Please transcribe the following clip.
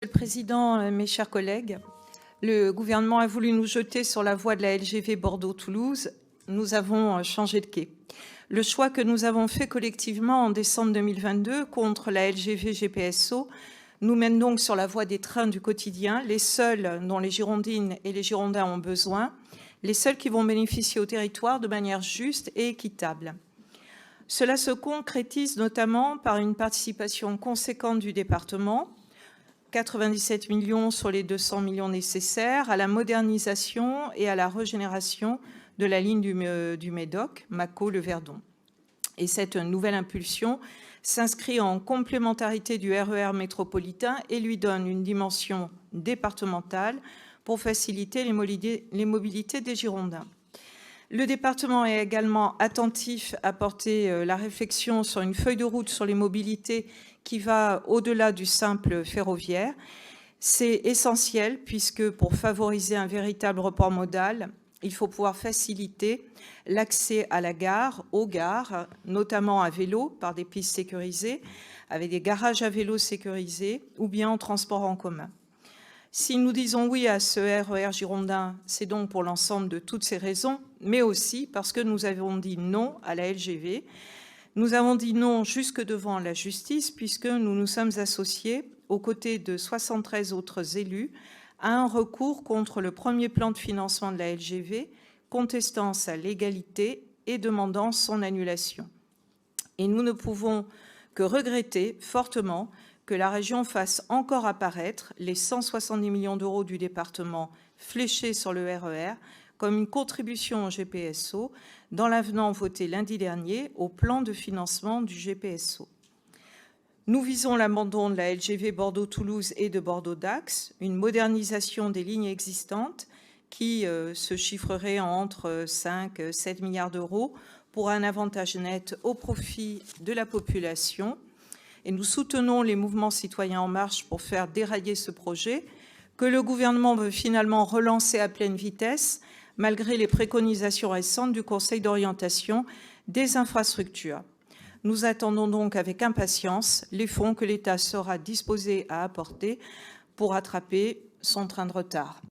Monsieur le Président, mes chers collègues, le gouvernement a voulu nous jeter sur la voie de la LGV Bordeaux-Toulouse. Nous avons changé de quai. Le choix que nous avons fait collectivement en décembre 2022 contre la LGV GPSO nous mène donc sur la voie des trains du quotidien, les seuls dont les Girondines et les Girondins ont besoin, les seuls qui vont bénéficier au territoire de manière juste et équitable. Cela se concrétise notamment par une participation conséquente du département, 97 millions sur les 200 millions nécessaires, à la modernisation et à la régénération de la ligne du Médoc, Mâcon-Le Verdon. Et cette nouvelle impulsion s'inscrit en complémentarité du RER métropolitain et lui donne une dimension départementale pour faciliter les mobilités des Girondins. Le département est également attentif à porter la réflexion sur une feuille de route sur les mobilités qui va au-delà du simple ferroviaire. C'est essentiel puisque pour favoriser un véritable report modal, il faut pouvoir faciliter l'accès à la gare, aux gares, notamment à vélo par des pistes sécurisées, avec des garages à vélo sécurisés ou bien en transport en commun. Si nous disons oui à ce RER girondin, c'est donc pour l'ensemble de toutes ces raisons, mais aussi parce que nous avons dit non à la LGV. Nous avons dit non jusque devant la justice, puisque nous nous sommes associés, aux côtés de 73 autres élus, à un recours contre le premier plan de financement de la LGV, contestant sa légalité et demandant son annulation. Et nous ne pouvons que regretter fortement que la région fasse encore apparaître les 170 millions d'euros du département fléchés sur le RER comme une contribution au GPSO dans l'avenant voté lundi dernier au plan de financement du GPSO. Nous visons l'abandon de la LGV Bordeaux-Toulouse et de Bordeaux-Dax, une modernisation des lignes existantes qui se chiffrerait entre 5 et 7 milliards d'euros pour un avantage net au profit de la population. Et nous soutenons les mouvements citoyens en marche pour faire dérailler ce projet, que le gouvernement veut finalement relancer à pleine vitesse, malgré les préconisations récentes du Conseil d'orientation des infrastructures. Nous attendons donc avec impatience les fonds que l'État sera disposé à apporter pour rattraper son train de retard.